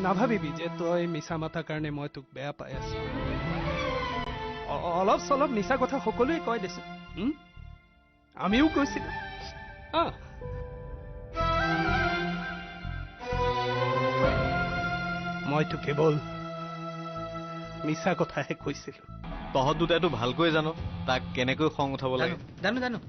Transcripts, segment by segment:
নাভাবিবি যে তই মিছা মাথাৰ কাৰণে মই তোক বেয়া পাই আছো অলপ চলপ মিছা কথা সকলোৱে কয় দেচোন আমিও কৈছিলো মইতো কেৱল মিছা কথাহে কৈছিলো তহঁত দুটাইতো ভালকৈ জানো তাক কেনেকৈ খং উঠাব লাগে জানো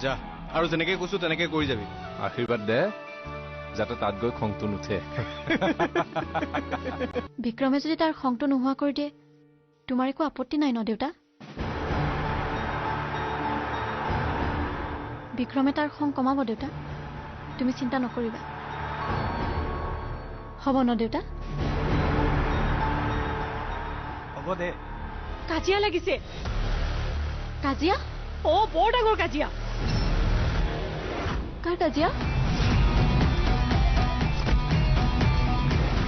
যা আৰু যেনেকৈ কৈছো তেনেকৈ কৰি যাবি আশীৰ্বাদ দে যাতে তাত গৈ খংটো নুঠে বিক্ৰমে যদি তাৰ খংটো নোহোৱা কৰি দিয়ে তোমাৰ একো আপত্তি নাই ন দেউতা বিক্ৰমে তাৰ খং কমাব দেউতা তুমি চিন্তা নকৰিবা হ'ব ন দেউতা হ'ব দে কাজিয়া লাগিছে কাজিয়া বৰ ডাঙৰ কাজিয়া কাৰ কাজিয়া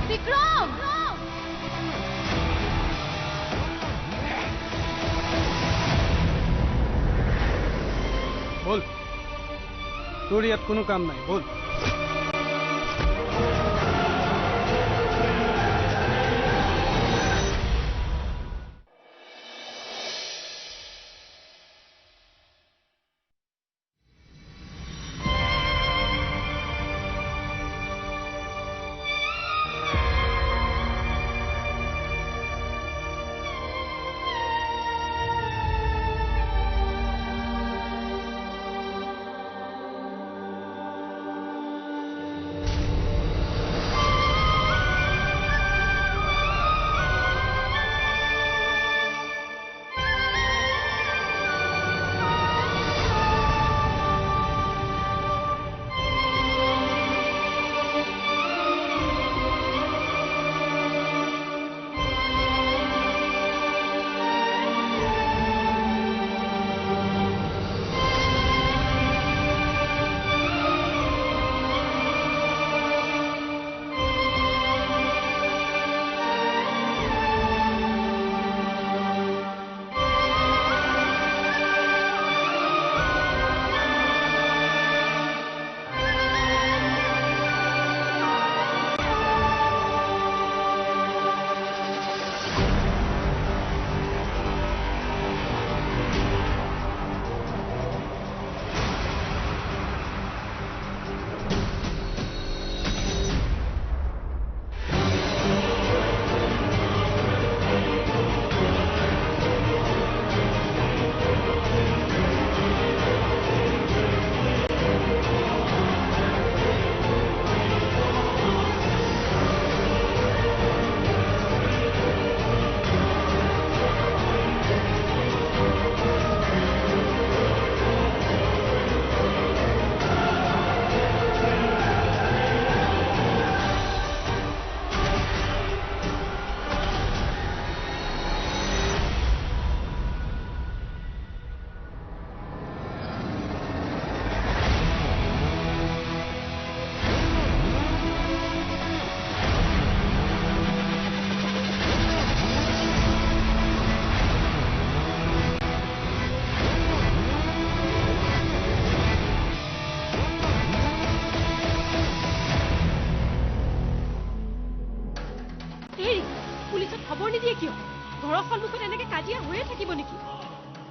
বিক্ৰম বল তোৰ ইয়াত কোনো কাম নাই বল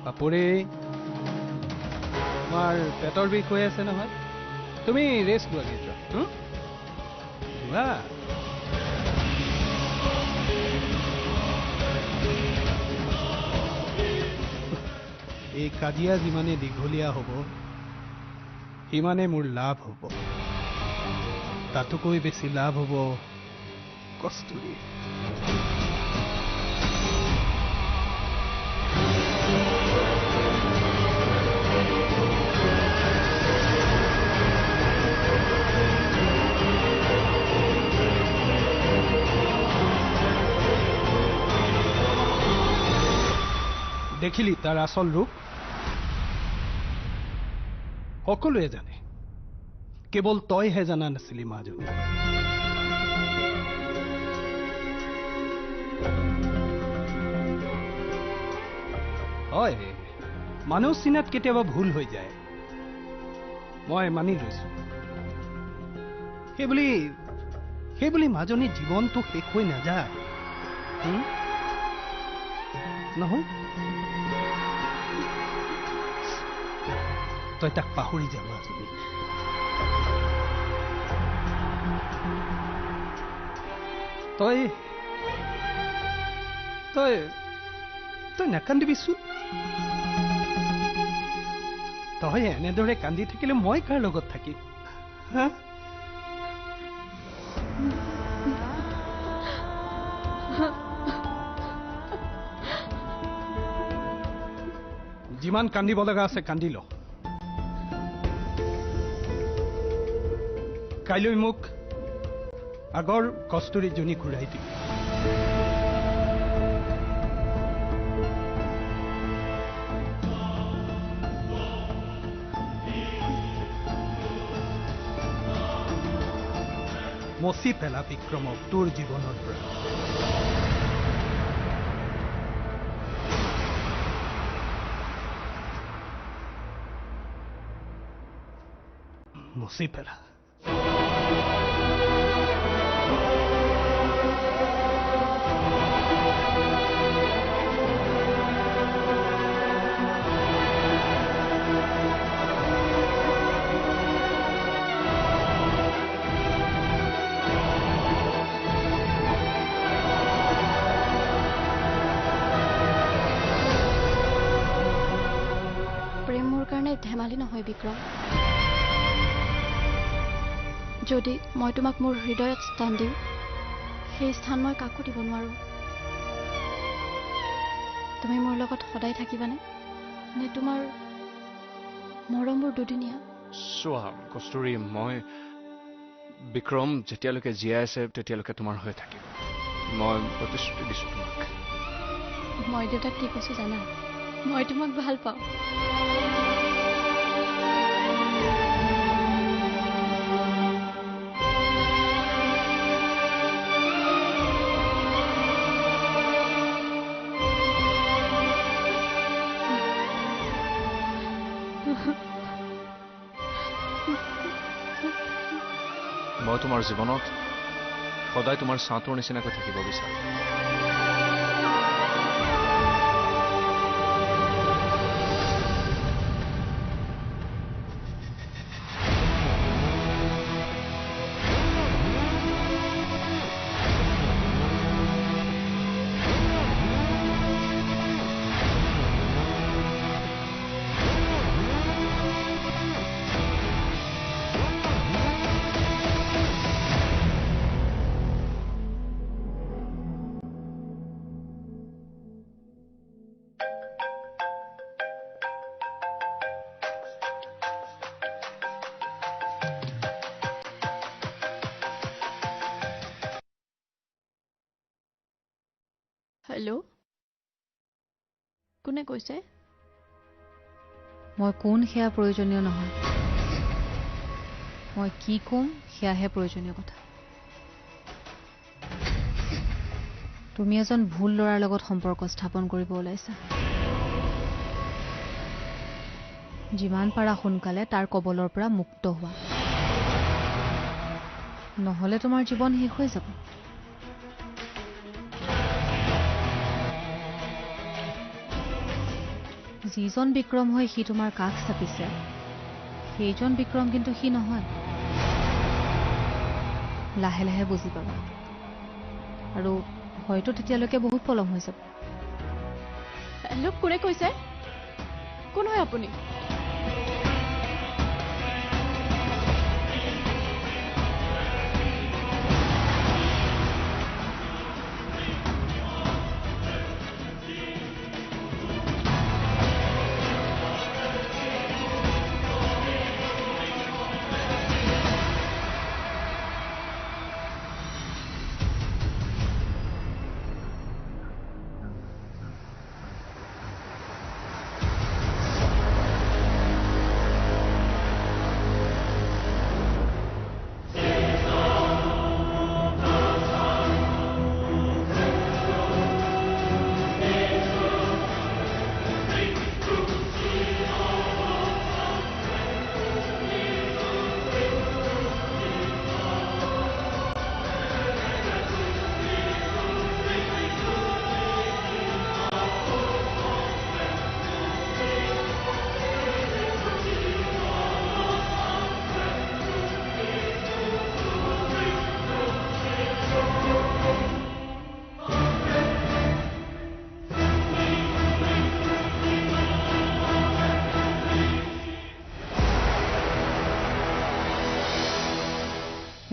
বাপুৰে তোমাৰ পেটৰ বিষ হৈ আছে নহয় তুমি ৰেষ্ট লোৱা যোৱা এই কাজিয়া যিমানে দীঘলীয়া হ'ব সিমানে মোৰ লাভ হ'ব তাতোকৈ বেছি লাভ হ'ব কস্তুৰী দেখিলি তাৰ আসল ৰূপ সকলোৱে জানে কেৱল তইহে জানা নাছিলি মাজনী হয় মানুহ চিনাত কেতিয়াবা ভুল হৈ যায় মই মানি লৈছো সেইবুলি সেইবুলি মাজনীৰ জীৱনটো শেষ হৈ নাযায় নহয় তই তাক পাহৰি যা মাজনী তই তই তই নাকান্দিবিচোন তই এনেদৰে কান্দি থাকিলে মই কাৰ লগত থাকিম হা যিমান কান্দিব লগা আছে কান্দি ল কাইলৈ মোক আগৰ কস্তুৰীজনী ঘূৰাই দিবি মচি পেলা বিক্ৰমক তোৰ জীৱনৰ পৰা মচি পেলা ধেমালি নহয় বিক্ৰম যদি মই তোমাক মোৰ হৃদয়ত স্থান দিওঁ সেই স্থান মই কাকো দিব নোৱাৰো তুমি মোৰ লগত সদায় থাকিবানে নে তোমাৰ মৰমবোৰ দুদিনীয়া চোৱা কস্তুৰী মই বিক্ৰম যেতিয়ালৈকে জীয়াই আছে তেতিয়ালৈকে তোমাৰ হৈ থাকিব মই প্ৰতিশ্ৰুতি দিছোঁ তোমাক মই দেউতাক কি কৈছো জানা মই তোমাক ভাল পাওঁ মই তোমাৰ জীৱনত সদায় তোমাৰ ছাঁটোৰ নিচিনাকৈ থাকিব বিচাৰোঁ হেল্ল' কোনে কৈছে মই কোন সেয়া প্ৰয়োজনীয় নহয় মই কি কম সেয়াহে প্ৰয়োজনীয় কথা তুমি এজন ভুল ল'ৰাৰ লগত সম্পৰ্ক স্থাপন কৰিব ওলাইছা যিমান পাৰা সোনকালে তাৰ কবলৰ পৰা মুক্ত হোৱা নহ'লে তোমাৰ জীৱন শেষ হৈ যাব যিজন বিক্ৰম হৈ সি তোমাৰ কাষ চাপিছে সেইজন বিক্ৰম কিন্তু সি নহয় লাহে লাহে বুজি পাবা আৰু হয়তো তেতিয়ালৈকে বহুত পলম হৈ যাব হেল্ল' কোনে কৈছে কোন হয় আপুনি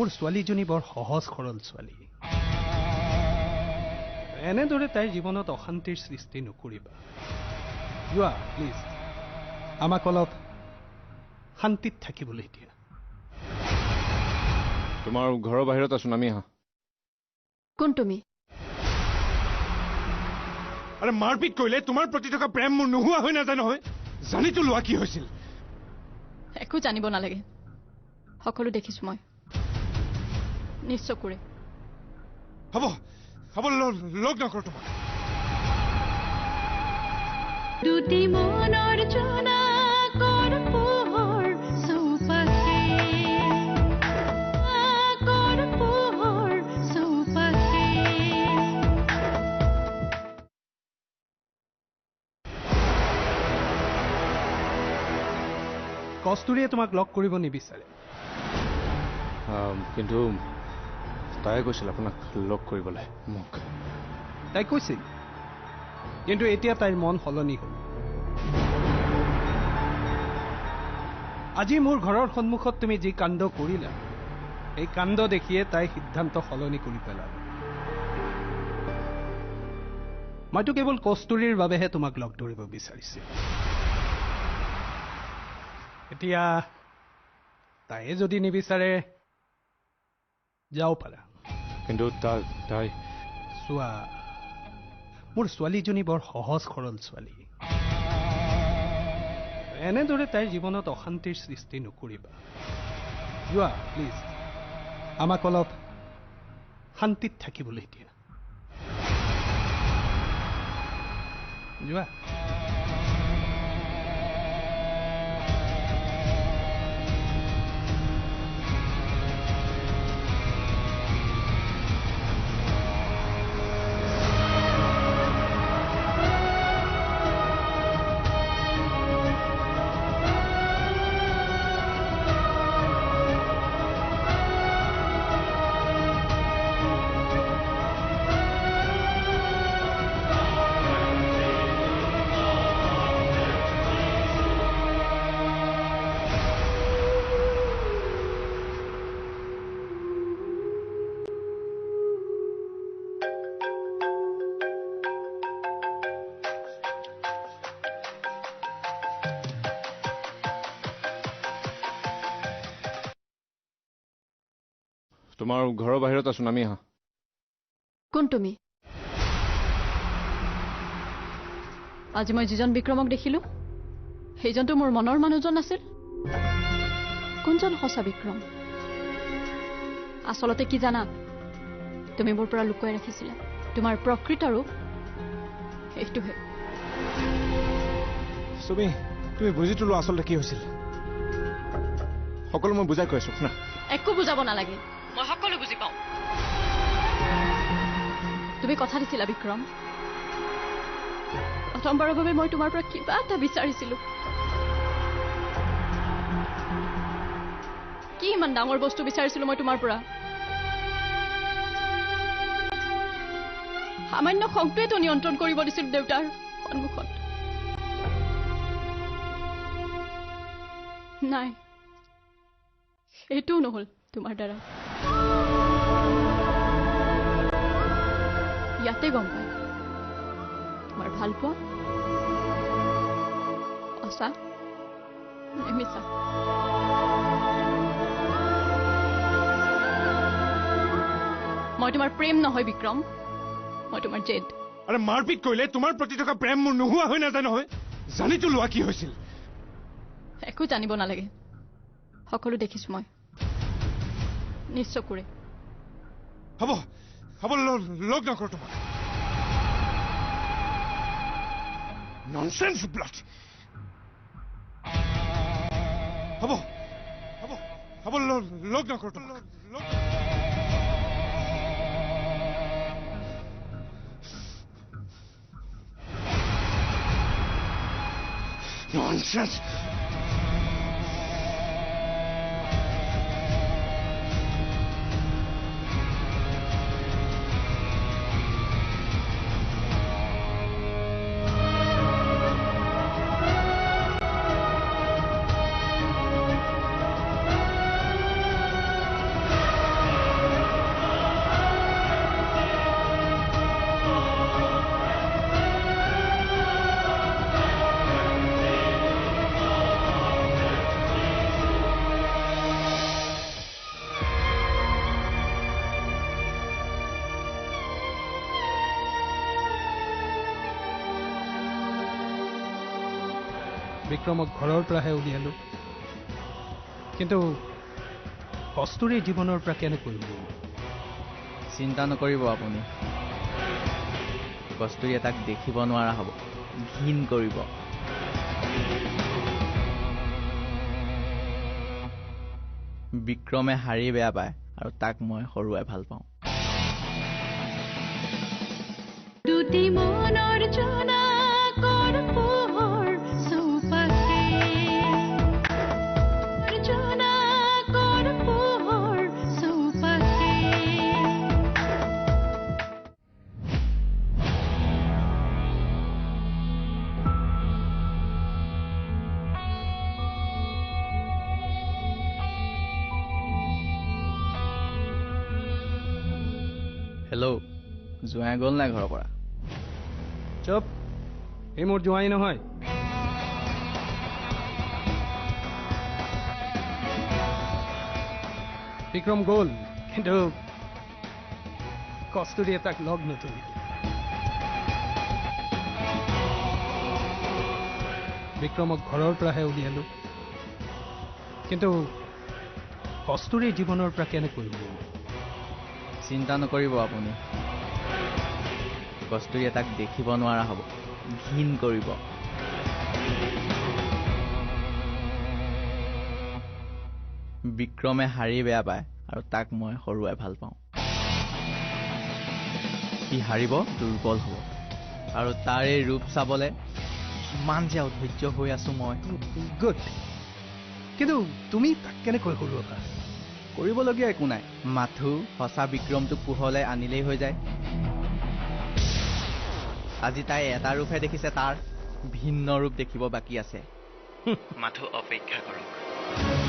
মোৰ ছোৱালীজনী বৰ সহজ সৰল ছোৱালী এনেদৰে তাইৰ জীৱনত অশান্তিৰ সৃষ্টি নকৰিবা যোৱা প্লিজ আমাক অলপ শান্তিত থাকিবলৈ দিয়া তোমাৰ ঘৰৰ বাহিৰত আছো নামি আহা কোন তুমি আৰে মাৰপিট কৰিলে তোমাৰ প্ৰতি থকা প্ৰেম মোৰ নোহোৱা হৈ নাযায় নহয় জানিতো লোৱা কি হৈছিল একো জানিব নালাগে সকলো দেখিছো মই নিজ চকুৰে হ'ব হ'ব লগ নকৰ তোমাক দুটি মনৰ জনা কৰ পোহৰ চৌপাশে কৰ পোহৰ চৌপাশে কস্তুৰীয়ে তোমাক লগ কৰিব নিবিচাৰে কিন্তু তাই কৈছিল আপোনাক লগ কৰিবলৈ মোক তাই কৈছিল কিন্তু এতিয়া তাইৰ মন সলনি হ'ল আজি মোৰ ঘৰৰ সন্মুখত তুমি যি কাণ্ড কৰিলা এই কাণ্ড দেখিয়ে তাই সিদ্ধান্ত সলনি কৰি পেলালে মইতো কেৱল কস্তুৰীৰ বাবেহে তোমাক লগ ধৰিব বিচাৰিছিল এতিয়া তাইয়ে যদি নিবিচাৰে যাও পাৰা কিন্তু তাই চোৱা মোৰ ছোৱালীজনী বৰ সহজ সৰল ছোৱালী এনেদৰে তাইৰ জীৱনত অশান্তিৰ সৃষ্টি নকৰিবা যোৱা প্লিজ আমাক অলপ শান্তিত থাকিবলৈ দিয়া যোৱা তোমাৰ ঘৰৰ বাহিৰত আছো নামি আহা কোন তুমি আজি মই যিজন বিক্ৰমক দেখিলো সেইজনটো মোৰ মনৰ মানুহজন আছিল কোনজন সঁচা বিক্ৰম আচলতে কি জানা তুমি মোৰ পৰা লুকুৱাই ৰাখিছিলা তোমাৰ প্ৰকৃত ৰূপ এইটোহে তুমি বুজি তোলো আচলতে কি হৈছিল সকলো মই বুজাই কৈ আছো শুনা একো বুজাব নালাগে মই সকলো বুজি পাওঁ তুমি কথা দিছিলা বিক্ৰম প্ৰথমবাৰৰ বাবে মই তোমাৰ পৰা কিবা এটা বিচাৰিছিলো কি ইমান ডাঙৰ বস্তু বিচাৰিছিলো মই তোমাৰ পৰা সামান্য খংটোৱেতো নিয়ন্ত্ৰণ কৰিব দিছিল দেউতাৰ সন্মুখত নাই এইটোও নহল তোমাৰ দ্বাৰা ইয়াতে গম পায় তোমাৰ ভাল পোৱা সঁচা নে মিছা মই তোমাৰ প্ৰেম নহয় বিক্ৰম মই তোমাৰ জেদ আৰে মাৰপিট কৰিলে তোমাৰ প্ৰতি থকা প্ৰেম মোৰ নোহোৱা হৈ নাযায় নহয় জানিতো লোৱা কি হৈছিল একো জানিব নালাগে সকলো দেখিছো মই নিজ চকুৰে হ'ব হ'ব লগ নকৰ তোমাক ননসেন্স ব্লাড হ'ব হ'ব হ'ব লগ নকৰ তোমাক Nonsense! বিক্ৰমক ঘৰৰ পৰাহে উলিয়ালো কিন্তু কস্তুৰীৰ জীৱনৰ পৰা কেনেকৈ উলিয়ালো চিন্তা নকৰিব আপুনি কস্তুৰীয়ে তাক দেখিব নোৱাৰা হ'ব ঘিণ কৰিব বিক্ৰমে হাৰি বেয়া পায় আৰু তাক মই হৰুৱাই ভাল পাওঁ দুটি মনৰ জোনাকৰ পোহৰ চৌপাশে জোনাকৰ পোহৰ চৌপাশে হেল্ল' জোঁৱাই গ'ল নাই ঘৰৰ পৰা চুপ এই মোৰ জোঁৱাই নহয় বিক্ৰম গ'ল কিন্তু কস্তুৰীয়ে তাক লগ নধৰিলে বিক্ৰমক ঘৰৰ পৰাহে উলিয়ালো কিন্তু কস্তুৰীৰ জীৱনৰ পৰা কেনেকৈ উলিয়ালো চিন্তা নকৰিব আপুনি কস্তুৰীয়ে তাক দেখিব নোৱাৰা হ'ব ঘিণ কৰিব বিক্ৰমে হাৰি বেয়া পায় আৰু তাক মই হৰুৱাই ভাল পাওঁ সি হাৰিব দুৰ্বল হ'ব আৰু তাৰ এই ৰূপ চাবলৈ কিমান যে অধৈৰ্য হৈ আছো মই গুড কিন্তু তুমি তাক কেনেকৈ হৰুৱাবা কৰিবলগীয়া একো নাই মাথো সঁচা বিক্ৰমটোক পোহৰলৈ আনিলেই হৈ যায় আজি তাই এটা ৰূপহে দেখিছে তাৰ ভিন্ন ৰূপ দেখিব বাকী আছে মাথো অপেক্ষা কৰক